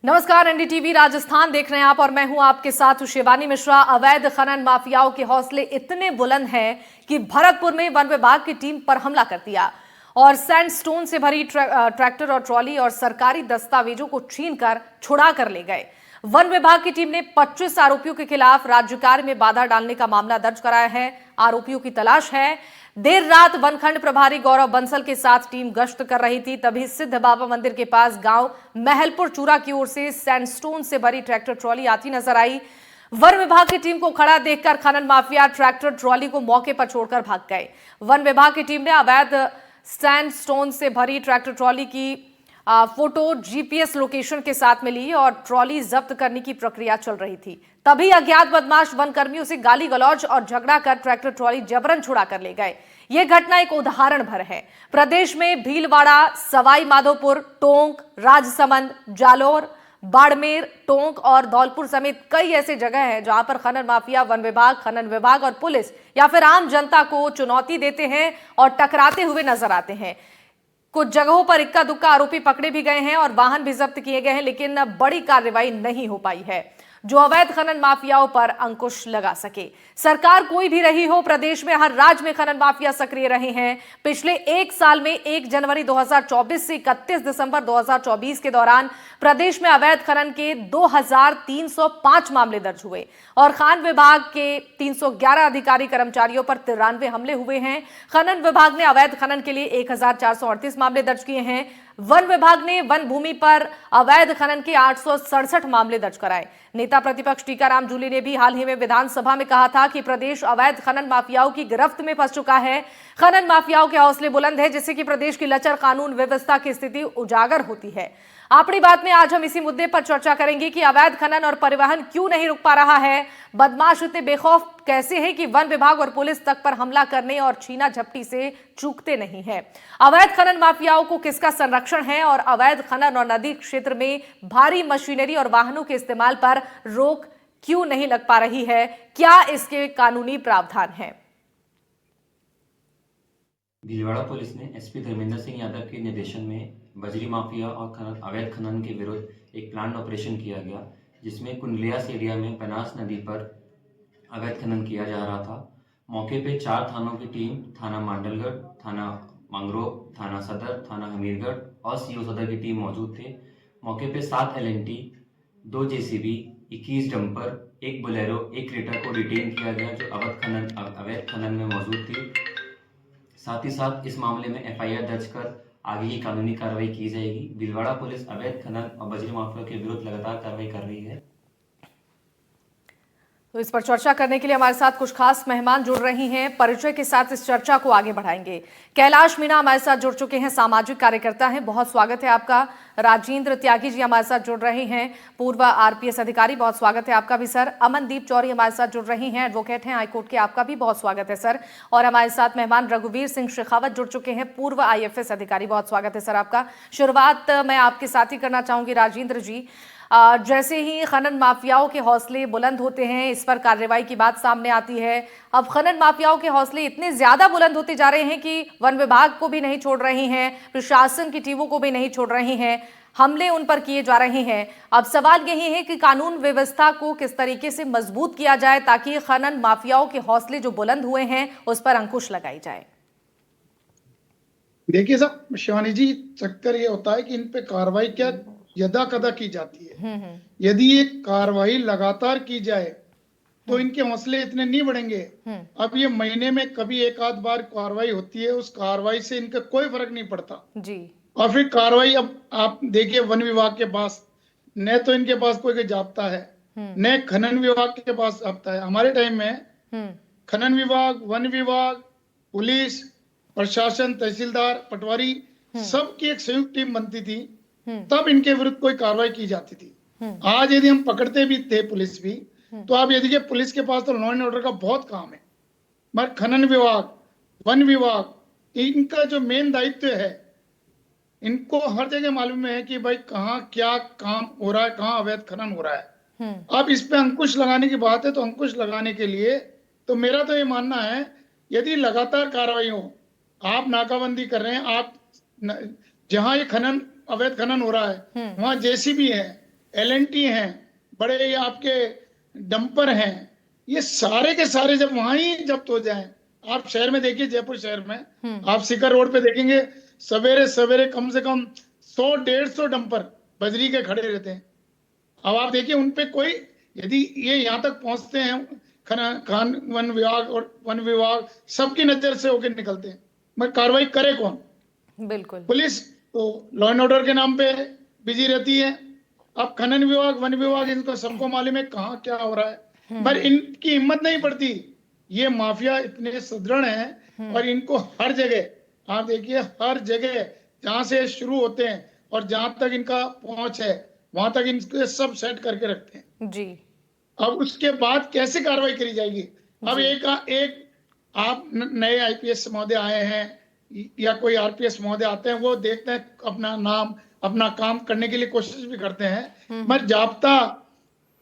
नमस्कार, एनडीटीवी राजस्थान देख रहे हैं आप और मैं हूं आपके साथ शिवानी मिश्रा। अवैध खनन माफियाओं के हौसले इतने बुलंद हैं कि भरतपुर में वन विभाग की टीम पर हमला कर दिया और सैंडस्टोन से भरी ट्रैक्टर और ट्रॉली और सरकारी दस्तावेजों को छीनकर छुड़ा कर ले गए। वन विभाग की टीम ने 25 आरोपियों के खिलाफ राज्य कार्य में बाधा डालने का मामला दर्ज कराया है। आरोपियों की तलाश है। देर रात वनखंड प्रभारी गौरव बंसल के साथ टीम गश्त कर रही थी, तभी सिद्ध बाबा मंदिर के पास गांव महलपुर चूरा की ओर से सैंडस्टोन से भरी ट्रैक्टर ट्रॉली आती नजर आई। वन विभाग की टीम को खड़ा देखकर खनन माफिया ट्रैक्टर ट्रॉली को मौके पर छोड़कर भाग गए। वन विभाग की टीम ने अवैध सैंडस्टोन से भरी ट्रैक्टर ट्रॉली की फोटो जीपीएस लोकेशन के साथ में ली और ट्रॉली जब्त करने की प्रक्रिया चल रही थी। तभी अज्ञात बदमाश वन कर्मियों से गाली गलौज और झगड़ा कर ट्रैक्टर ट्रॉली जबरन छुड़ा कर ले गए। यह घटना एक उदाहरण भर है। प्रदेश में भीलवाड़ा, सवाई माधोपुर, टोंक, राजसमंद, जालोर, बाड़मेर, टोंक और धौलपुर समेत कई ऐसे जगह हैं जहां पर खनन माफिया वन विभाग, खनन विभाग और पुलिस या फिर आम जनता को चुनौती देते हैं और टकराते हुए नजर आते हैं। कुछ जगहों पर इक्का दुक्का आरोपी पकड़े भी गए हैं और वाहन भी जब्त किए गए हैं, लेकिन बड़ी कार्रवाई नहीं हो पाई है जो अवैध खनन माफियाओं पर अंकुश लगा सके। सरकार कोई भी रही हो, प्रदेश में हर राज्य में खनन माफिया सक्रिय रहे हैं। पिछले एक साल में 1 जनवरी 2024 से 31 दिसंबर 2024 के दौरान प्रदेश में अवैध खनन के 2305 मामले दर्ज हुए और खान विभाग के 311 अधिकारी कर्मचारियों पर 93 हमले हुए हैं। खनन विभाग ने अवैध खनन के लिए 1438 मामले दर्ज किए हैं। वन विभाग ने वन भूमि पर अवैध खनन के 867 मामले दर्ज कराए। नेता प्रतिपक्ष टीकाराम जूली ने भी हाल ही में विधानसभा में कहा था कि प्रदेश अवैध खनन माफियाओं की गिरफ्त में फंस चुका है। खनन माफियाओं के हौसले बुलंद है, जिससे कि प्रदेश की लचर कानून व्यवस्था की स्थिति उजागर होती है। अपनी बात में आज हम इसी मुद्दे पर चर्चा करेंगे कि अवैध खनन और परिवहन क्यों नहीं रुक पा रहा है। बदमाश इतने बेखौफ कैसे हैं कि वन विभाग और पुलिस तक पर हमला करने और छीना झपटी से चूकते नहीं है। अवैध खनन माफियाओं को किसका संरक्षण है और अवैध खनन और नदी क्षेत्र में भारी मशीनरी और वाहनों के इस्तेमाल पर रोक क्यों नहीं लग पा रही है? क्या इसके कानूनी प्रावधान है? भीलवाड़ा पुलिस ने एसपी धर्मेंद्र सिंह यादव के निर्देशन में बजरी माफिया और अवैध खनन के विरुद्ध एक प्लान ऑपरेशन किया गया, जिसमें कुंडलियास एरिया में बनास नदी पर अवैध खनन किया जा रहा था। मौके पे 4 थानों की टीम, थाना मांडलगढ़, थाना मंगरोह, थाना सदर, थाना हमीरगढ़ और सीओ सदर की टीम मौजूद थे। मौके पे 7 LNT, 2 JCB, 21 dumper, 1 Bolero, 1 Creta को डिटेन किया गया जो अवैध खनन में मौजूद थी। साथ ही साथ इस मामले में FIR दर्ज कर आगे की कानूनी कार्रवाई की जाएगी। भीलवाड़ा पुलिस अवैध खनन और बजरी माफिया के विरुद्ध लगातार कार्रवाई कर रही है। तो इस पर चर्चा करने के लिए हमारे साथ कुछ खास मेहमान जुड़ रही हैं। परिचय के साथ इस चर्चा को आगे बढ़ाएंगे। कैलाश मीणा हमारे साथ जुड़ चुके हैं, सामाजिक कार्यकर्ता हैं, बहुत स्वागत है आपका। राजेंद्र त्यागी जी हमारे साथ जुड़ रहे हैं, पूर्व RPS अधिकारी, बहुत स्वागत है आपका भी सर। अमनदीप चौरी हमारे साथ जुड़ रही हैं, एडवोकेट हैं हाईकोर्ट के, आपका भी बहुत स्वागत है सर। और हमारे साथ मेहमान रघुवीर सिंह शेखावत जुड़ चुके हैं, पूर्व IFS अधिकारी, बहुत स्वागत है सर आपका। शुरुआत मैं आपके साथ ही करना चाहूंगी राजेंद्र जी। जैसे ही खनन माफियाओं के हौसले बुलंद होते हैं, इस पर कार्रवाई की बात सामने आती है। अब खनन माफियाओं के हौसले इतने ज्यादा बुलंद होते जा रहे हैं कि वन विभाग को भी नहीं छोड़ रही हैं, प्रशासन की टीमों को भी नहीं छोड़ रही हैं, हमले उन पर किए जा रहे हैं। अब सवाल यही है कि कानून व्यवस्था को किस तरीके से मजबूत किया जाए ताकि खनन माफियाओं के हौसले जो बुलंद हुए हैं उस पर अंकुश लगाई जाए। देखिए साहब शिवानी जी, चक्कर ये होता है कि इन पे कार्रवाई क्या यदा कदा की जाती है। यदि ये कार्रवाई लगातार की जाए तो इनके हौसले इतने नहीं बढ़ेंगे। अब ये महीने में कभी एक आध बार कार्रवाई होती है, उस कार्रवाई से इनका कोई फर्क नहीं पड़ता जी। और फिर कार्रवाई, अब आप देखिए वन विभाग के पास न तो इनके पास कोई जाब्ता है, न खनन विभाग के पास जाब्ता है। हमारे टाइम में खनन विभाग, वन विभाग, पुलिस, प्रशासन, तहसीलदार, पटवारी, सबकी एक संयुक्त टीम बनती थी, तब इनके विरुद्ध कोई कार्रवाई की जाती थी। आज यदि हम पकड़ते भी थे पुलिस भी, तो आप ये देखिए पुलिस के पास तो लॉ एंड ऑर्डर का बहुत काम है, मगर खनन विभाग, वन विभाग, इनका जो मेन दायित्व है, इनको हर जगह मालूम है कि भाई कहाँ क्या काम हो रहा है, कहाँ अवैध खनन हो रहा है। अब इस पे अंकुश लगाने की बात है, तो अंकुश लगाने के लिए तो मेरा तो ये मानना है, यदि लगातार कार्रवाई हो, आप नाकाबंदी कर रहे हैं, आप जहां ये खनन अवैध खनन हो रहा है वहां JCB है, L&T हैं, बड़े ये आपके डंपर हैं, ये सारे के सारे जब वहां ही जब्त हो जाएं, आप शहर में देखिए, जयपुर शहर में आप सीकर रोड पे देखेंगे, सवेरे सवेरे कम से कम 100-150 डंपर बजरी के खड़े रहते हैं। अब आप देखिए उन पे कोई, यदि ये यहाँ तक पहुंचते हैं, खान वन विभाग और वन विभाग सबकी नजर से होकर निकलते हैं, मगर कार्रवाई करे कौन? बिल्कुल। पुलिस तो लॉ एंड ऑर्डर के नाम पे बिजी रहती है। अब खनन विभाग, वन विभाग, इनको सबको मालूम है कहाँ क्या हो रहा है, पर इनकी हिम्मत नहीं पड़ती। ये माफिया इतने सुदृढ़ हैं और इनको हर जगह आप देखिए, हर जगह जहां से शुरू होते हैं और जहां तक इनका पहुंच है वहां तक इनको सब सेट करके रखते हैं जी। अब उसके बाद कैसे कार्रवाई करी जाएगी? अब एक आप नए आईपीएस महोदय आए हैं या कोई आरपीएस महोदय आते हैं, वो देखते हैं अपना नाम, अपना काम करने के लिए कोशिश भी करते हैं, मगर जाब्ता,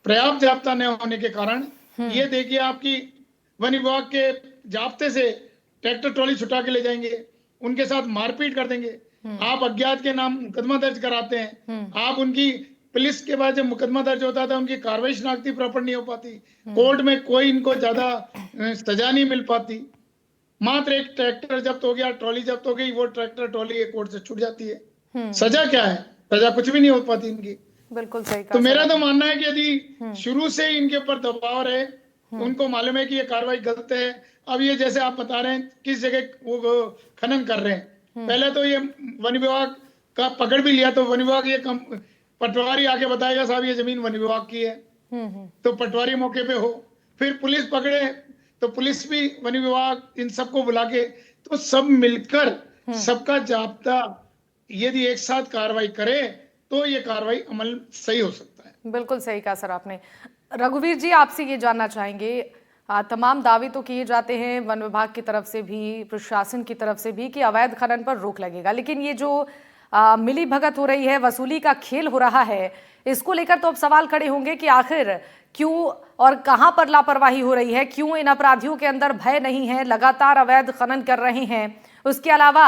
पर्याप्त जाब्ता न होने के कारण ये देखिए आपकी वन विभाग के जाब्ते से ट्रैक्टर ट्रॉली छुटा के ले जाएंगे, उनके साथ मारपीट कर देंगे। आप अज्ञात के नाम मुकदमा दर्ज कराते हैं, आप उनकी पुलिस के बाद जब मुकदमा दर्ज होता था उनकी कार्रवाई शनाख्ती प्रॉपर नहीं हो पाती, कोर्ट में कोई इनको ज्यादा सजा नहीं मिल पाती। मात्र एक ट्रैक्टर जब्त हो गया, ट्रॉली जब्त हो गई, वो ट्रैक्टर ट्रॉली कोर्ट से छूट जाती है। सजा क्या है? सजा कुछ भी नहीं हो पाती इनकी। बिल्कुल सही कहा। तो मेरा तो मानना है कि यदि शुरू से ही इनके ऊपर दबाव रहे, उनको मालूम है कि ये कार्रवाई गलत है। अब ये जैसे आप बता रहे हैं किस जगह वो खनन कर रहे हैं, पहले तो ये वन विभाग का पकड़ भी लिया तो वन विभाग ये पटवारी आके बताएगा साहब ये जमीन वन विभाग की है, तो पटवारी मौके पे हो, फिर पुलिस पकड़े तो पुलिस भी, वन विभाग, इन सबको बुला के, तो सब मिलकर सबका जाब्ता यदि एक साथ कार्रवाई करे तो ये कार्रवाई अमल सही हो सकता है। बिल्कुल सही कहा सर आपने। रघुवीर जी, आपसे ये जानना चाहेंगे, तमाम दावे तो किए जाते हैं वन विभाग की तरफ से भी, प्रशासन की तरफ से भी, कि अवैध खनन पर रोक लगेगा, लेकिन ये जो मिली भगत हो रही है, वसूली का खेल हो रहा है, इसको लेकर तो अब सवाल खड़े होंगे कि आखिर क्यों और कहां पर लापरवाही हो रही है, क्यों इन अपराधियों के अंदर भय नहीं है, लगातार अवैध खनन कर रहे हैं। उसके अलावा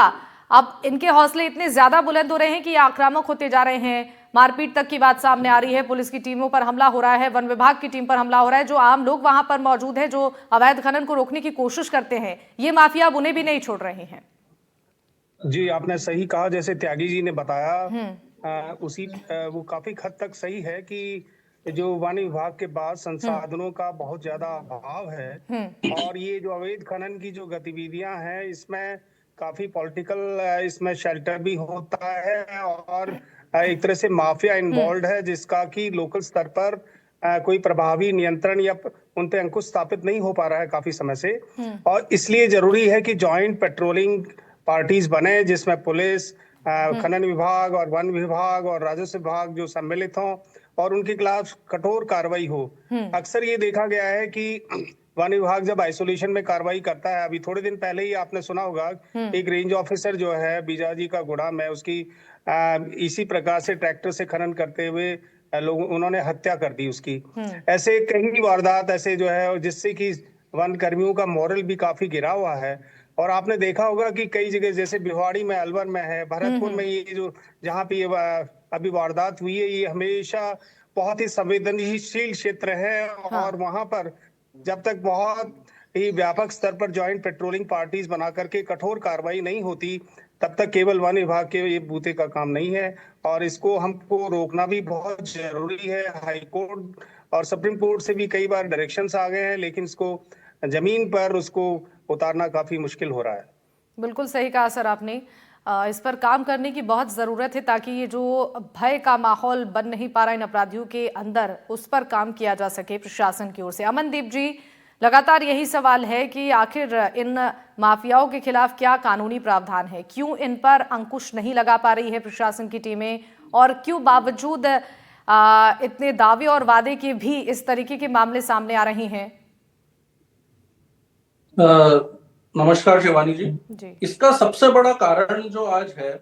अब इनके हौसले इतने ज्यादा बुलंद हो रहे हैं कि ये आक्रामक होते जा रहे हैं, मारपीट तक की बात सामने आ रही है, पुलिस की टीमों पर हमला हो रहा है, वन विभाग की टीम पर हमला हो रहा है, जो आम लोग वहां पर मौजूद हैं, जो अवैध खनन को रोकने की कोशिश करते हैं, ये माफिया अब उन्हें भी नहीं छोड़ रहे हैं। जी, आपने सही कहा, जैसे त्यागी जी ने बताया वो काफी हद तक सही है कि जो वन विभाग के पास संसाधनों का बहुत ज्यादा अभाव है, और ये जो अवैध खनन की जो गतिविधियां हैं इसमें काफी पॉलिटिकल इसमें शेल्टर भी होता है, और एक तरह से माफिया इन्वॉल्व है, जिसका कि लोकल स्तर पर कोई प्रभावी नियंत्रण या उन पे अंकुश स्थापित नहीं हो पा रहा है काफी समय से। और इसलिए जरूरी है कि जॉइंट पेट्रोलिंग पार्टीज बने, जिसमें पुलिस, खनन विभाग और वन विभाग और राजस्व विभाग जो सम्मिलित हों और उनके खिलाफ कठोर कार्रवाई हो। अक्सर ये देखा गया है कि वन विभाग जब आइसोलेशन में कार्रवाई करता है, अभी थोड़े दिन पहले ही आपने सुना होगा एक रेंज ऑफिसर जो है बीजाजी का गुड़ा में, उसकी इसी प्रकार से ट्रैक्टर से खनन करते हुए लोग उन्होंने हत्या कर दी उसकी। ऐसे कई वारदात ऐसे जो है जिससे कि वन कर्मियों का मोरल भी काफी गिरा हुआ है। और आपने देखा होगा कि कई जगह जैसे भिवाड़ी में, अलवर में है, भरतपुर में, ये जो जहाँ पे ये अभी वारदात हुई है, ये हमेशा बहुत ही संवेदनशील क्षेत्र है। और वहां पर जब तक बहुत ही व्यापक स्तर पर ज्वाइंट पेट्रोलिंग पार्टीज बना करके कठोर कार्रवाई नहीं होती, तब तक केवल वन विभाग के ये बूते का काम नहीं है, और इसको हमको रोकना भी बहुत जरूरी है। हाई कोर्ट और सुप्रीम कोर्ट से भी कई बार डायरेक्शंस आ गए हैं, लेकिन इसको जमीन पर उसको उतारना काफी मुश्किल हो रहा है। बिल्कुल सही कहा सर आपने, इस पर काम करने की बहुत ज़रूरत है, ताकि ये जो भय का माहौल बन नहीं पा रहा इन अपराधियों के अंदर, उस पर काम किया जा सके प्रशासन की ओर से। अमनदीप जी, लगातार यही सवाल है कि आखिर इन माफियाओं के खिलाफ क्या कानूनी प्रावधान है, क्यों इन पर अंकुश नहीं लगा पा रही है प्रशासन की टीमें, और क्यों बावजूद इतने दावे और वादे के भी इस तरीके के मामले सामने आ रहे हैं? नमस्कार शिवानी जी। इसका सबसे बड़ा कारण जो आज है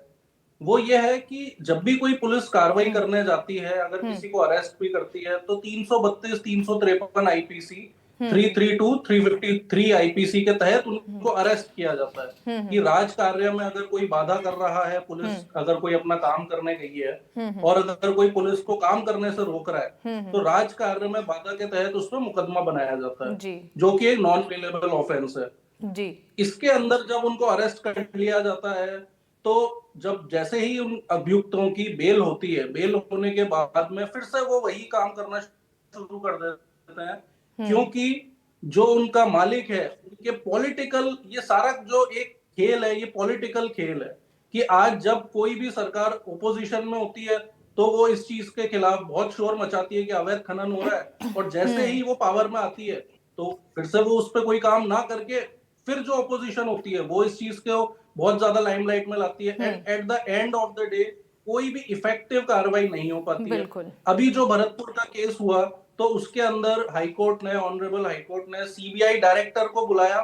वो ये है कि जब भी कोई पुलिस कार्रवाई करने जाती है, अगर किसी को अरेस्ट भी करती है, तो 332, 353 आईपीसी 332, 353 आईपीसी के तहत उनको अरेस्ट किया जाता है कि राज कार्य में अगर कोई बाधा कर रहा है, पुलिस अगर कोई अपना काम करने गई है और अगर कोई पुलिस को काम करने से रोक रहा है तो राज कार्य में बाधा के तहत उस पर मुकदमा बनाया जाता है, जो कि एक नॉन बेलेबल ऑफेंस है जी। इसके अंदर जब उनको अरेस्ट कर लिया जाता है तो जब जैसे ही उन अभियुक्तों की बेल होती है, बेल होने के बाद में फिर से वो वही काम करना शुरू कर देते हैं, क्योंकि जो उनका मालिक है उनके पॉलिटिकल, ये सारा जो एक खेल है ये पॉलिटिकल खेल है कि आज जब कोई भी सरकार ओपोजिशन में होती है तो वो इस चीज के खिलाफ बहुत शोर मचाती है कि अवैध खनन हो रहा है, और जैसे ही वो पावर में आती है तो फिर से वो उस पर कोई काम ना करके फिर जो ओपोजिशन होती है वो इस चीज को बहुत ज्यादा लाइमलाइट में लाती है, and at the end of the day कोई भी इफेक्टिव कार्रवाई नहीं हो पाती है। अभी जो भरतपुर का केस हुआ तो उसके अंदर हाईकोर्ट ने, ऑनरेबल हाईकोर्ट ने सीबीआई डायरेक्टर को बुलाया,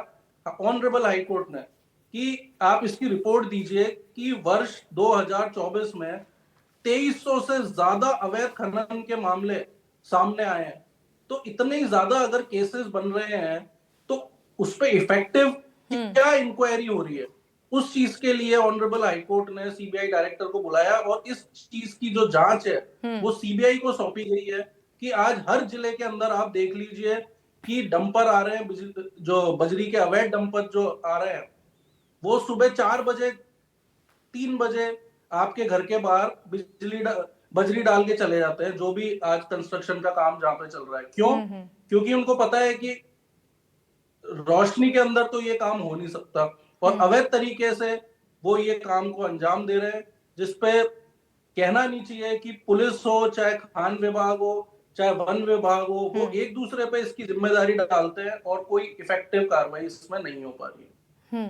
ऑनरेबल हाईकोर्ट ने, कि आप इसकी रिपोर्ट दीजिए कि वर्ष 2024 में 2300 से ज्यादा अवैध खनन के मामले सामने आए हैं। तो इतने ही ज्यादा अगर केसेस बन रहे हैं तो उस पर इफेक्टिव क्या इंक्वायरी हो रही है, उस चीज के लिए ऑनरेबल हाईकोर्ट ने सीबीआई डायरेक्टर को बुलाया और इस चीज की जो जांच है वो सीबीआई को सौंपी गई है कि आज हर जिले के अंदर आप देख लीजिए कि डंपर आ रहे हैं, जो बजरी के अवैध डंपर जो आ रहे हैं वो सुबह 4 बजे 3 बजे आपके घर के बाहर बजरी डाल के चले जाते हैं, जो भी आज कंस्ट्रक्शन का काम जहां पे चल रहा है। क्यों? क्योंकि उनको पता है कि रोशनी के अंदर तो ये काम हो नहीं सकता और अवैध तरीके से वो ये काम को अंजाम दे रहे हैं, जिसपे कहना नहीं चाहिए कि पुलिस हो, चाहे खान विभाग हो, चाहे वन विभाग हो, वो एक दूसरे पे इसकी जिम्मेदारी डालते हैं और कोई इफेक्टिव कार्रवाई इसमें नहीं हो पा रही।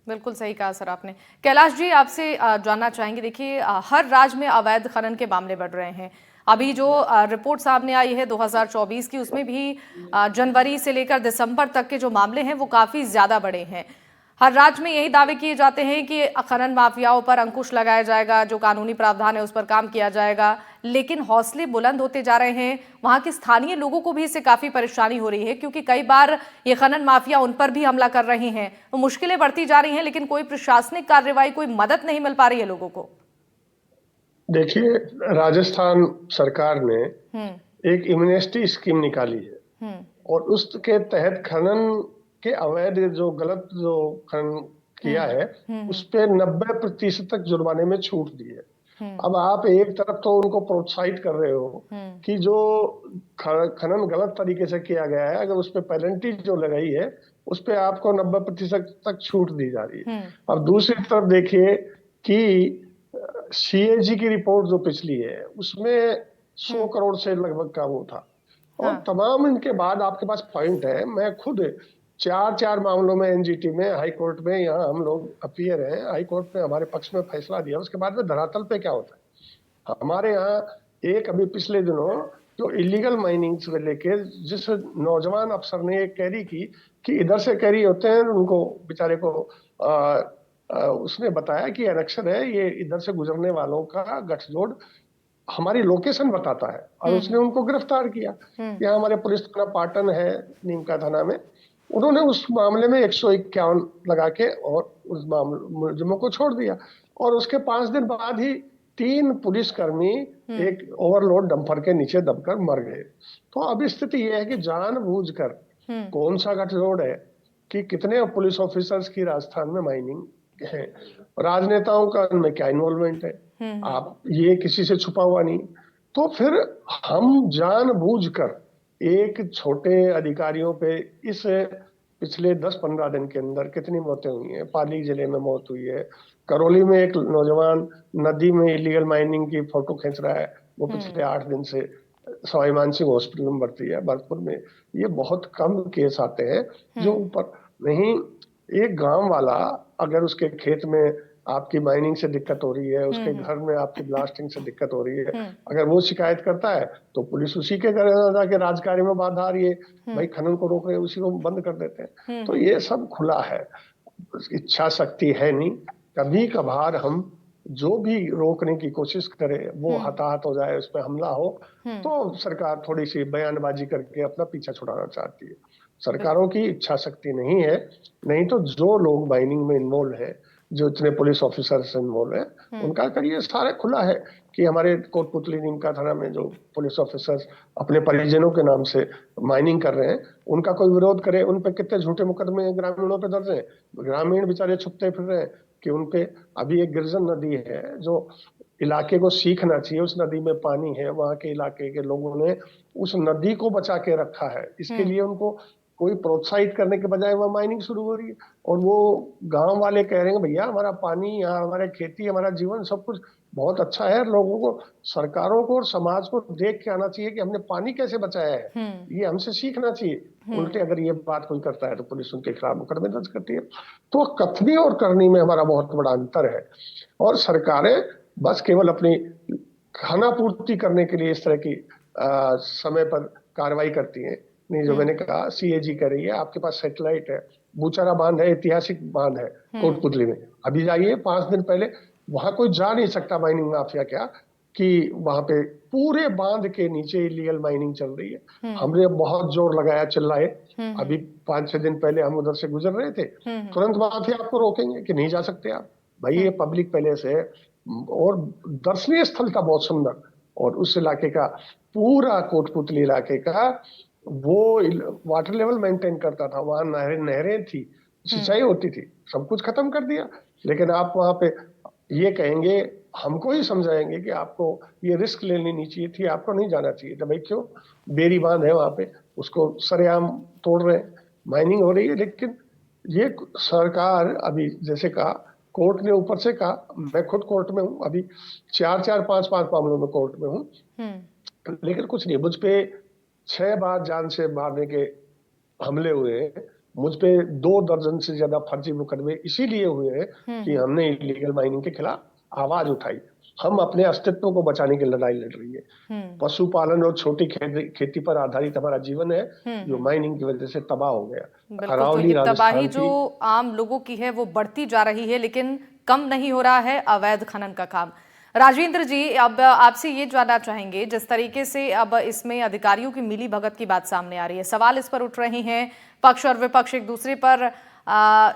बिल्कुल सही कहा सर आपने। कैलाश जी, आपसे जानना चाहेंगे, देखिए हर राज्य में अवैध खनन के मामले बढ़ रहे हैं। अभी जो रिपोर्ट सामने आई है 2024 की, उसमें भी जनवरी से लेकर दिसंबर तक के जो मामले हैं वो काफी ज्यादा बड़े हैं। हर राज्य में यही दावे किए जाते हैं कि खनन माफियाओं पर अंकुश लगाया जाएगा, जो कानूनी प्रावधान है उस पर काम किया जाएगा, लेकिन हौसले बुलंद होते जा रहे हैं। वहां के स्थानीय लोगों को भी इससे काफी परेशानी हो रही है, क्योंकि कई बार ये खनन माफिया उन पर भी हमला कर रहे हैं। तो मुश्किलें बढ़ती जा रही हैं, लेकिन कोई प्रशासनिक कार्रवाई, कोई मदद नहीं मिल पा रही है लोगों को। देखिए, राजस्थान सरकार ने एक इम्यूनिटी स्कीम निकाली है और उसके तहत खनन के अवैध जो गलत जो खनन किया है उस पे 90% तक जुर्माने में छूट दी है। अब आप एक तरफ तो उनको प्रोत्साहित कर रहे हो कि जो खनन गलत तरीके से किया गया है, अगर उस पे पेनल्टी जो लगाई है उस पे आपको 90% तक छूट दी जा रही है। अब दूसरी तरफ देखिए कि सीएजी की रिपोर्ट जो पिछली है उसमें 100 करोड़ से लगभग का वो था, और तमाम इनके बाद आपके पास पॉइंट है। मैं खुद 4 मामलों में एनजीटी में, हाई कोर्ट में, यहाँ हम लोग अपीयर हैं, हाई कोर्ट में हमारे पक्ष में फैसला दिया। उसके बाद में धरातल पे क्या होता है, हमारे यहाँ एक अभी पिछले दिनों जो इलीगल माइनिंग से लेके जिस नौजवान अफसर ने एक कैरी की कि इधर से कैरी होते हैं, उनको बेचारे को उसने बताया कि एनेक्शन है, ये इधर से गुजरने वालों का गठजोड़ हमारी लोकेशन बताता है, और उसने उनको गिरफ्तार किया। यहाँ हमारे पुलिस थाना पाटन है, नीमका थाना में, उन्होंने उस मामले में 151 लगा के और उस मुलजिमों को छोड़ दिया। और उसके 5 दिन बाद ही 3 पुलिसकर्मी एक ओवरलोड डंपर के नीचे दबकर मर गए। तो अब स्थिति यह है कि जानबूझकर कौन सा गठजोड़ है कि कितने पुलिस ऑफिसर्स की राजस्थान में माइनिंग है, राजनेताओं का उनमें क्या इन्वॉल्वमेंट है, आप ये किसी से छुपा हुआ नहीं। तो फिर हम जानबूझकर एक छोटे अधिकारियों पे इस पिछले 10-15 दिन के अंदर कितनी मौतें हुई हैं। पाली जिले में मौत हुई है, करौली में एक नौजवान नदी में इलीगल माइनिंग की फोटो खींच रहा है, वो पिछले 8 दिन से सवाई मानसिंह हॉस्पिटल में भर्ती है। भरतपुर में ये बहुत कम केस आते हैं जो ऊपर नहीं। एक गांव वाला अगर उसके खेत में आपकी माइनिंग से दिक्कत हो रही है, उसके घर में आपकी ब्लास्टिंग से दिक्कत हो रही है, अगर वो शिकायत करता है तो पुलिस उसी के घर जाके राजकार्य में बाधा आ रही है, भाई खनन को रोक रहे हैं, उसी को बंद कर देते हैं। तो ये सब खुला है, इच्छा शक्ति है नहीं। कभी कभार हम जो भी रोकने की कोशिश करे वो हताहत हो जाए, उस पर हमला हो, तो सरकार थोड़ी सी बयानबाजी करके अपना पीछा छुड़ाना चाहती है। सरकारों की इच्छा शक्ति नहीं है। नहीं तो जो लोग माइनिंग में इन्वॉल्व है, जो इतने पुलिस ऑफिसर्स इन्वॉल्व है, उनका करिए सारा खुला है कि हमारे कोटपुतली नीमका थाना में जो पुलिस ऑफिसर्स अपने परिजनों के नाम से माइनिंग कर रहे हैं, उनका कोई विरोध करे। उन पे कितने झूठे मुकदमे ग्रामीणों पे दर्ज है। ग्रामीण बेचारे छुपते फिर रहे हैं कि उनपे अभी एक गिरजन नदी है जो इलाके को सीखना चाहिए, उस नदी में पानी है, वहां के इलाके के लोगों ने उस नदी को बचा के रखा है। इसके लिए उनको कोई प्रोत्साहित करने के बजाय वह माइनिंग शुरू हो रही है। और वो गांव वाले कह रहे हैं भैया हमारा पानी, यहाँ हमारे खेती, हमारा जीवन सब कुछ बहुत अच्छा है। लोगों को, सरकारों को और समाज को देख के आना चाहिए कि हमने पानी कैसे बचाया है, ये हमसे सीखना चाहिए। उल्टे अगर ये बात कोई करता है तो पुलिस उनके खिलाफ मुकदमे दर्ज करती है। तो कथनी और करनी में हमारा बहुत बड़ा अंतर है। और सरकारें बस केवल अपनी खाना पूर्ति करने के लिए इस तरह की समय पर कार्रवाई करती है। नहीं, जो मैंने कहा सीएजी कर रही है, आपके पास सैटेलाइट है, बूचारा बांध है, ऐतिहासिक बांध है कोटपुतली में। अभी जाइए, 5 दिन पहले वहां कोई जा नहीं सकता माइनिंग माफिया क्या कि वहां पे पूरे बांध के नीचे इलीगल माइनिंग चल रही है। हमने बहुत जोर लगाया, चिल्लाए। अभी 5-6 दिन पहले हम उधर से गुजर रहे थे, तुरंत माफिया आपको रोकेंगे कि नहीं जा सकते आप। भाई ये पब्लिक पैलेस है और दर्शनीय स्थल था बहुत सुंदर, और उस इलाके का पूरा कोटपुतली इलाके का वो वाटर लेवल मेंटेन करता था। वहां नहरें थी, सिंचाई होती थी, सब कुछ खत्म कर दिया। लेकिन आप वहां पे ये कहेंगे, हमको ही समझाएंगे कि आपको ये रिस्क लेनी नहीं चाहिए थी, आपको नहीं जाना चाहिए था। भाई क्यों? बेरी बांध है वहां पे, उसको सरेआम तोड़ रहे हैं, माइनिंग हो रही है। लेकिन ये सरकार, अभी जैसे कहा, कोर्ट ने ऊपर से कहा, मैं खुद कोर्ट में हूँ अभी, 4-4, 5-5 मामलों में कोर्ट में हूँ, लेकिन कुछ नहीं। मुझ पे 6 बार जान से मारने के हमले हुए हैं। मुझ पे 2 दर्जन से ज्यादा फर्जी मुकदमे इसीलिए हुए हैं कि हमने इलीगल माइनिंग के खिलाफ आवाज उठाई। हम अपने अस्तित्व को बचाने की लड़ाई लड़ रही है। पशुपालन और छोटी खेती पर आधारित हमारा जीवन है, जो माइनिंग की वजह से तबाह हो गया। बिल्कुल, तो ये तबाही जो आम लोगों की है वो बढ़ती जा रही है, लेकिन कम नहीं हो रहा है अवैध खनन का काम। राजेंद्र जी, अब आपसे ये जानना चाहेंगे, जिस तरीके से अब इसमें अधिकारियों की मिली भगत की बात सामने आ रही है, सवाल इस पर उठ रहे हैं, पक्ष और विपक्ष एक दूसरे पर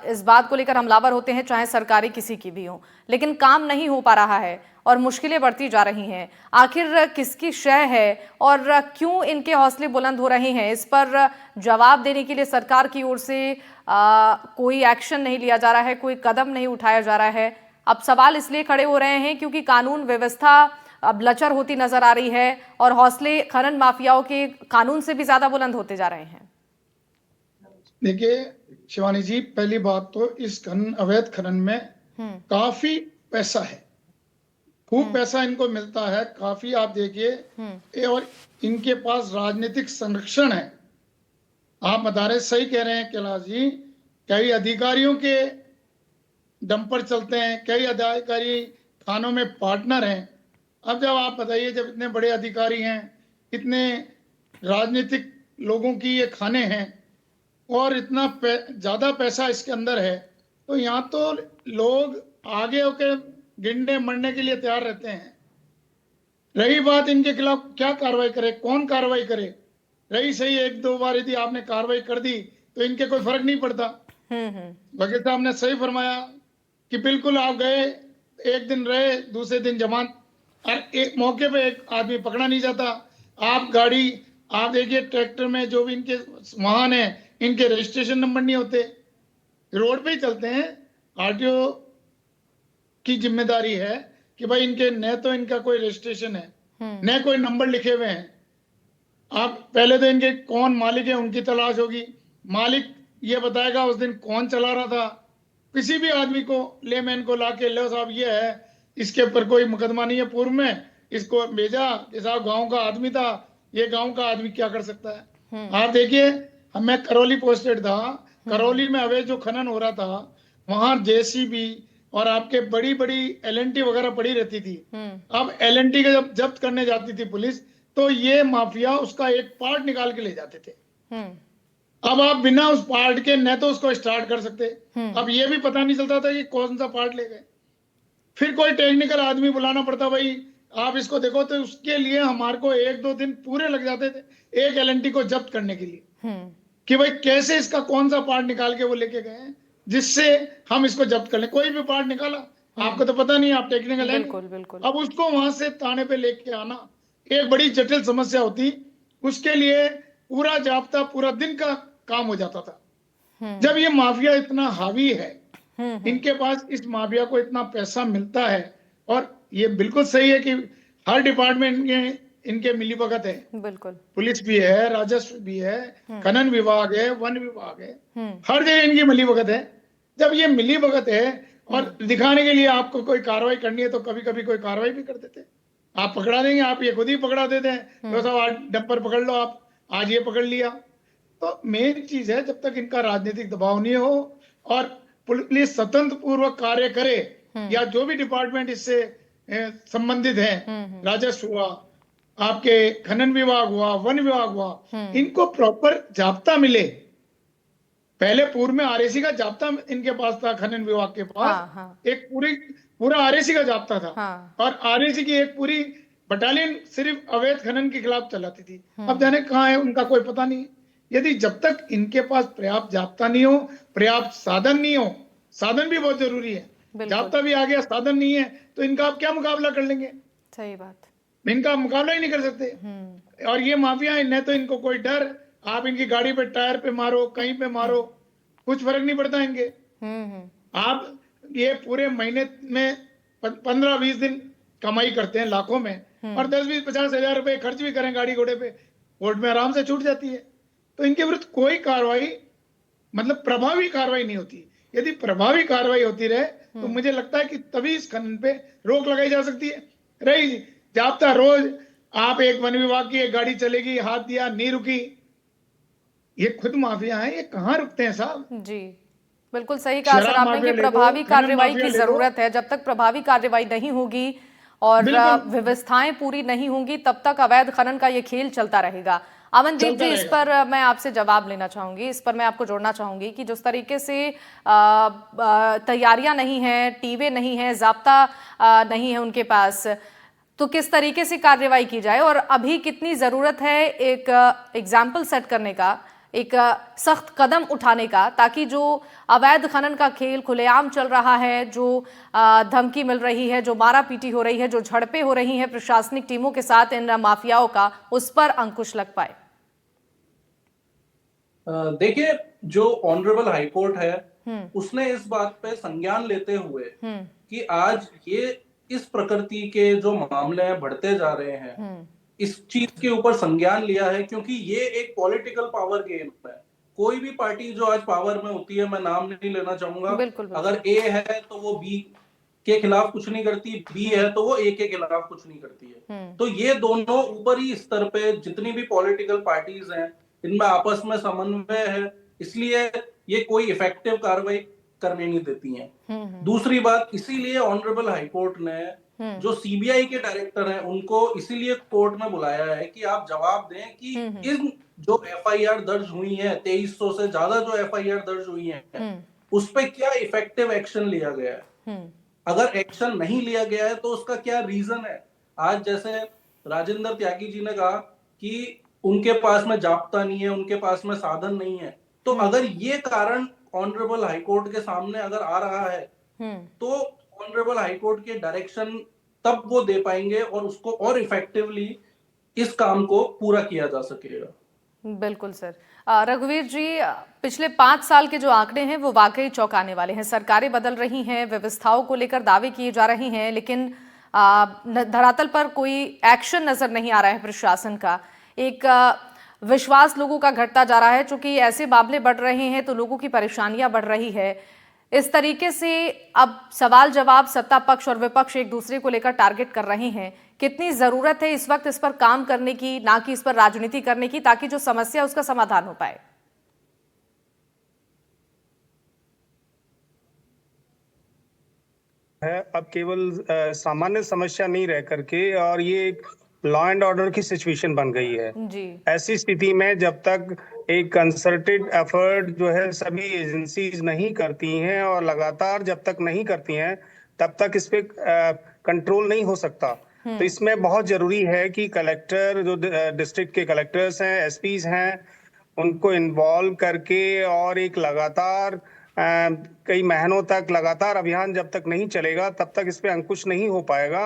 इस बात को लेकर हमलावर होते हैं, चाहे सरकारी किसी की भी हो, लेकिन काम नहीं हो पा रहा है और मुश्किलें बढ़ती जा रही हैं। आखिर किसकी शय है और क्यों इनके हौसले बुलंद हो रहे हैं? इस पर जवाब देने के लिए सरकार की ओर से कोई एक्शन नहीं लिया जा रहा है, कोई कदम नहीं उठाया जा रहा है। अब सवाल इसलिए खड़े हो रहे हैं क्योंकि कानून व्यवस्था अब लचर होती नजर आ रही है और हौसले खनन माफियाओं के कानून से भी ज्यादा बुलंद होते जा रहे हैं। देखिए शिवानी जी, पहली बात तो इस अवैध खनन में काफी पैसा है, खूब पैसा इनको मिलता है, काफी। आप देखिए, और इनके पास राजनीतिक संरक्षण है। आप बता रहे, सही कह रहे हैं कैलाश जी, कई अधिकारियों के दम पर चलते हैं, कई अधिकारी थानों में पार्टनर हैं। अब जब आप बताइए, जब इतने बड़े अधिकारी हैं, इतने राजनीतिक लोगों की ये खाने हैं और इतना ज्यादा पैसा इसके अंदर है, तो यहाँ तो लोग आगे होकर गिरने मरने के लिए तैयार रहते हैं। रही बात इनके खिलाफ क्या कार्रवाई करे, कौन कार्रवाई करे, रही सही 1-2 बार यदि आपने कार्रवाई कर दी तो इनके कोई फर्क नहीं पड़ता। वकील साहब ने सही फरमाया कि बिल्कुल आप गए, एक दिन रहे, दूसरे दिन जमानत, और एक मौके पे एक आदमी पकड़ा नहीं जाता। आप गाड़ी, आप देखिए ट्रैक्टर में जो भी इनके वाहन है, इनके रजिस्ट्रेशन नंबर नहीं होते, रोड पे ही चलते हैं। आरटीओ की जिम्मेदारी है कि भाई इनके न तो इनका कोई रजिस्ट्रेशन है, न कोई नंबर लिखे हुए हैं। आप पहले तो इनके कौन मालिक है उनकी तलाश होगी, मालिक ये बताएगा उस दिन कौन चला रहा था। किसी भी आदमी को, लेमैन को लाके, लो साहब ये है, इसके ऊपर कोई मुकदमा नहीं है पूर्व में, इसको भेजा कि साहब गांव का आदमी था, ये गांव का आदमी क्या कर सकता है। आप देखिए, मैं करौली पोस्टेड था, करौली में अवैध जो खनन हो रहा था, वहां जेसीबी और आपके बड़ी बड़ी एलएनटी वगैरह पड़ी रहती थी। अब एलएनटी का जब जब्त करने जाती थी पुलिस, तो ये माफिया उसका एक पार्ट निकाल के ले जाते थे। अब आप बिना उस पार्ट के न तो उसको स्टार्ट कर सकते, अब ये भी पता नहीं चलता था कि कौन सा पार्ट ले गए। फिर कोई टेक्निकल आदमी बुलाना पड़ता, भाई आप इसको देखो, तो उसके लिए हमारे को 1-2 दिन पूरे लग जाते थे एक एलएनटी को जब्त करने के लिए, कि भाई कैसे इसका कौन सा पार्ट निकाल के वो लेके गए हैं जिससे हम इसको जब्त कर लें। कोई भी पार्ट निकाला, आपको तो पता नहीं, आप टेक्निकल है बिल्कुल नहीं। बिल्कुल। अब उसको वहां से थाने पे लेके आना एक बड़ी जटिल समस्या होती, उसके लिए पूरा जाब्ता पूरा दिन का काम हो जाता था। जब ये माफिया इतना हावी है, इनके पास इस माफिया को इतना पैसा मिलता है, और ये बिल्कुल सही है कि हर डिपार्टमेंट में इनके मिलीभगत है, बिल्कुल। पुलिस भी है, राजस्व भी है, खनन विभाग है, वन विभाग है, हर जगह इनकी मिलीभगत है। जब ये मिलीभगत है और दिखाने के लिए आपको कोई कार्रवाई करनी है, तो कभी कभी कोई कार्रवाई भी कर देते हैं। आप पकड़ा देंगे, आप ये खुद ही पकड़ा देते हैं, तो सब आज डंपर पकड़ लो, आप आज ये पकड़ लिया। तो मेन चीज है, जब तक इनका राजनीतिक दबाव नहीं हो और पुलिस स्वतंत्र पूर्वक कार्य करे, या जो भी डिपार्टमेंट इससे संबंधित है, राजस्व हुआ, आपके खनन विभाग हुआ, वन विभाग हुआ, इनको प्रॉपर जाब्ता मिले। पहले पूर्व में आरएसी का जाब्ता इनके पास था, खनन विभाग के पास। हाँ। एक पूरा आरएसी का जाब्ता था। हाँ। और आरएसी की एक पूरी बटालियन सिर्फ अवैध खनन के खिलाफ चलाती थी। अब जाने कहाँ है, उनका कोई पता नहीं। यदि जब तक इनके पास पर्याप्त जाब्ता नहीं हो, पर्याप्त साधन नहीं हो, साधन भी बहुत जरूरी है, जाब्ता भी आ गया, साधन नहीं है, तो इनका आप क्या मुकाबला कर लेंगे? सही बात। इनका मुकाबला ही नहीं कर सकते। और ये माफिया है, न तो इनको कोई डर, आप इनकी गाड़ी पे टायर पे मारो, कहीं पे मारो, कुछ फर्क नहीं पड़ता इनके। आप ये पूरे महीने में 15-20 दिन कमाई करते हैं लाखों में, और 10-20-50 हजार रुपए खर्च भी करें गाड़ी घोड़े पे, कोर्ट में आराम से छूट जाती है। तो इनके विरुद्ध कोई कार्रवाई, मतलब प्रभावी कार्रवाई नहीं होती। यदि प्रभावी कार्रवाई होती रहे, तो मुझे लगता है कि तभी इस खनन पे रोक लगाई जा सकती है। रही जाब्ता, रोज आप एक वन विभाग की एक गाड़ी चलेगी, हाथ दिया नहीं रुकी, ये खुद माफिया है, ये कहाँ रुकते हैं साहब? जी बिल्कुल सही कहा सर आपने कि प्रभावी कार्रवाई की जरूरत है। जब तक प्रभावी कार्रवाई नहीं होगी और व्यवस्थाएं पूरी नहीं होंगी, तब तक अवैध खनन का ये खेल चलता रहेगा। अमनदीप जी, इस पर मैं आपसे जवाब लेना चाहूंगी, इस पर मैं आपको जोड़ना चाहूंगी कि जिस तरीके से तैयारियां नहीं है, टीवे नहीं है, जाब्ता नहीं है उनके पास, तो किस तरीके से कार्रवाई की जाए, और अभी कितनी जरूरत है एक एग्जाम्पल सेट करने का, एक सख्त कदम उठाने का, ताकि जो अवैध खनन का खेल खुलेआम चल रहा है, जो धमकी मिल रही है, जो मारा पीटी हो रही है, जो झड़पें हो रही हैं प्रशासनिक टीमों के साथ इन माफियाओं का, उस पर अंकुश लग पाए? देखिए, जो ऑनरेबल हाईकोर्ट है उसने इस बात पे संज्ञान लेते हुए कि आज ये इस प्रकृति के जो मामले हैं बढ़ते जा रहे हैं, इस चीज के ऊपर संज्ञान लिया है, क्योंकि ये एक पॉलिटिकल पावर गेम है। कोई भी पार्टी जो आज पावर में होती है, मैं नाम नहीं लेना चाहूंगा, अगर ए है तो वो बी के खिलाफ कुछ नहीं करती, बी है तो वो ए के खिलाफ कुछ नहीं करती है। तो ये दोनों ऊपरी स्तर पे जितनी भी पॉलिटिकल पार्टीज हैं, इनमें आपस में समन्वय है, इसलिए ये कोई इफेक्टिव कार्रवाई करने नहीं देती हैं। दूसरी बात, इसीलिए ऑनरेबल हाईकोर्ट ने जो सीबीआई के डायरेक्टर हैं उनको इसीलिए कोर्ट में बुलाया है कि आप जवाब दें कि इन जो एफआईआर दर्ज हुई है, 2300 से ज्यादा जो एफआईआर दर्ज हुई है, उस पर क्या इफेक्टिव एक्शन लिया गया है। अगर एक्शन नहीं लिया गया है तो उसका क्या रीजन है। आज जैसे राजेंद्र त्यागी जी ने कहा कि उनके पास में जाब्ता नहीं है, उनके पास में साधन नहीं है, तो अगर ये कारण ऑनरेबल हाईकोर्ट के सामने अगर आ रहा है, तो ऑनरेबल हाईकोर्ट के डायरेक्शन तब वो दे पाएंगे और उसको और इफेक्टिवली इस काम को पूरा किया जा सकेगा। बिल्कुल सर। रघुवीर जी, पिछले 5 साल के जो आंकड़े हैं वो वाकई चौंकाने वाले हैं। सरकारें बदल रही हैं, व्यवस्थाओं को लेकर दावे किए जा रहे हैं, लेकिन धरातल पर कोई एक्शन नजर नहीं आ रहा है प्रशासन का। एक विश्वास लोगों का घटता जा रहा है, चूंकि ऐसे मामले बढ़ रहे हैं तो लोगों की परेशानियां बढ़ रही है। इस तरीके से अब सवाल जवाब सत्ता पक्ष और विपक्ष एक दूसरे को लेकर टारगेट कर रहे हैं। कितनी जरूरत है इस वक्त इस पर काम करने की, ना कि इस पर राजनीति करने की, ताकि जो समस्या उसका समाधान हो पाए? है अब केवल सामान्य समस्या नहीं रह करके, और ये एक लॉ एंड ऑर्डर की सिचुएशन बन गई है जी। ऐसी स्थिति में जब तक एक कंसर्टेड एफर्ट जो है सभी एजेंसीज नहीं करती हैं, और लगातार जब तक नहीं करती हैं, तब तक इस पे कंट्रोल नहीं हो सकता। तो इसमें बहुत जरूरी है कि कलेक्टर, जो डिस्ट्रिक्ट के कलेक्टर्स हैं, एसपीज हैं, उनको इन्वॉल्व करके और एक लगातार कई महीनों तक लगातार अभियान जब तक नहीं चलेगा तब तक इस पे अंकुश नहीं हो पाएगा।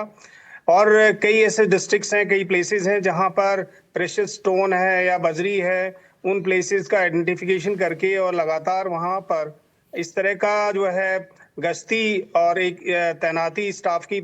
और कई ऐसे डिस्ट्रिक्ट्स हैं, कई प्लेसेस हैं जहां पर प्रेशियस स्टोन है या बजरी है, उन प्लेसेस का आइडेंटिफिकेशन करके और लगातार वहां पर इस तरह का जो है गश्ती और एक तैनाती स्टाफ की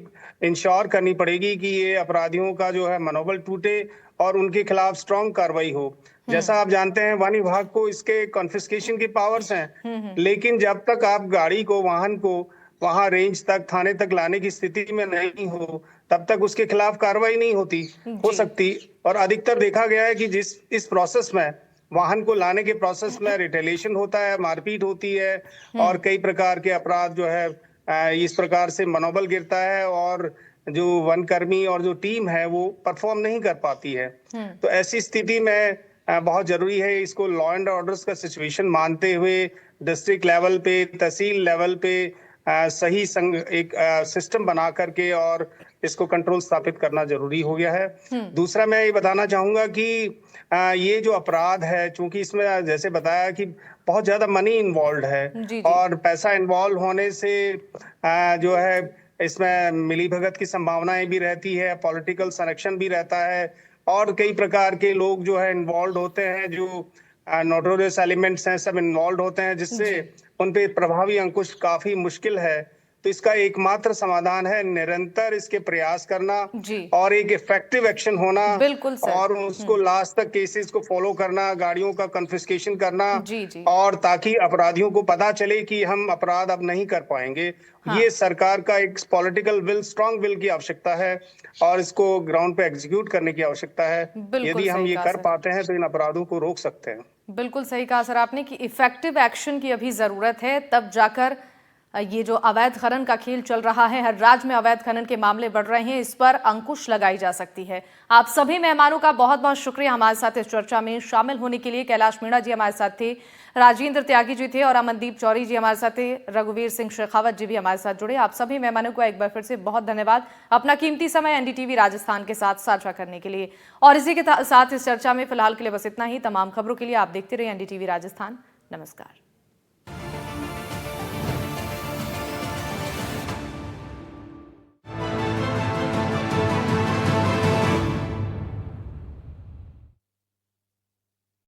इंश्योर करनी पड़ेगी कि ये अपराधियों का जो है मनोबल टूटे और उनके खिलाफ स्ट्रांग कार्रवाई हो। जैसा आप जानते हैं वन विभाग को इसके कॉन्फिस्केशन की पावर्स हैं, लेकिन जब तक आप गाड़ी को, वाहन को वहां रेंज तक, थाने तक लाने की स्थिति में नहीं हो तब तक उसके खिलाफ कार्रवाई नहीं हो सकती। और अधिकतर देखा गया है कि इस प्रोसेस में, वाहन को लाने के प्रोसेस में रिटेलिएशन होता है, मारपीट होती है और कई प्रकार के अपराध जो है इस प्रकार से मनोबल गिरता है और जो वनकर्मी और जो टीम है वो परफॉर्म नहीं कर पाती है। तो ऐसी स्थिति में बहुत जरूरी है इसको लॉ एंड ऑर्डर्स का सिचुएशन मानते हुए डिस्ट्रिक्ट लेवल पे, तहसील लेवल पे सही एक सिस्टम बना करके और इसको कंट्रोल स्थापित करना जरूरी हो गया है। दूसरा मैं ये बताना चाहूंगा कि ये जो अपराध है, चूंकि इसमें जैसे बताया कि बहुत ज्यादा मनी इन्वॉल्व है और पैसा इन्वॉल्व होने से जो है इसमें मिलीभगत की संभावनाएं भी रहती है, पॉलिटिकल सनेक्शन भी रहता है और कई प्रकार के लोग जो है इन्वॉल्व होते हैं, जो नोटोरियस एलिमेंट्स हैं, सब इन्वॉल्व होते हैं, जिससे उन पे प्रभावी अंकुश काफी मुश्किल है। तो इसका एकमात्र समाधान है निरंतर इसके प्रयास करना और एक इफेक्टिव एक्शन होना और उसको लास्ट तक केसेस को फॉलो करना, गाड़ियों का कन्फिस्केशन करना और ताकि अपराधियों को पता चले कि हम अपराध अब नहीं कर पाएंगे। ये सरकार का एक पॉलिटिकल विल, स्ट्रांग विल की आवश्यकता है और इसको ग्राउंड पे एग्जीक्यूट करने की आवश्यकता है। यदि हम ये कर पाते हैं तो इन अपराधों को रोक सकते हैं। बिल्कुल सही कहा सर आपने कि इफेक्टिव एक्शन की अभी जरूरत है, तब जाकर ये जो अवैध खनन का खेल चल रहा है, हर राज्य में अवैध खनन के मामले बढ़ रहे हैं, इस पर अंकुश लगाई जा सकती है। आप सभी मेहमानों का बहुत बहुत शुक्रिया हमारे साथ इस चर्चा में शामिल होने के लिए। कैलाश मीणा जी हमारे साथ थे, राजेंद्र त्यागी जी थे और अमनदीप चौरी जी हमारे साथ थे, रघुवीर सिंह शेखावत जी भी हमारे साथ जुड़े। आप सभी मेहमानों को एक बार फिर से बहुत धन्यवाद अपना कीमती समय एनडीटीवी राजस्थान के साथ साझा करने के लिए। और इसी के साथ इस चर्चा में फिलहाल के लिए बस इतना ही। तमाम खबरों के लिए आप देखते रहिए एनडीटीवी राजस्थान। नमस्कार।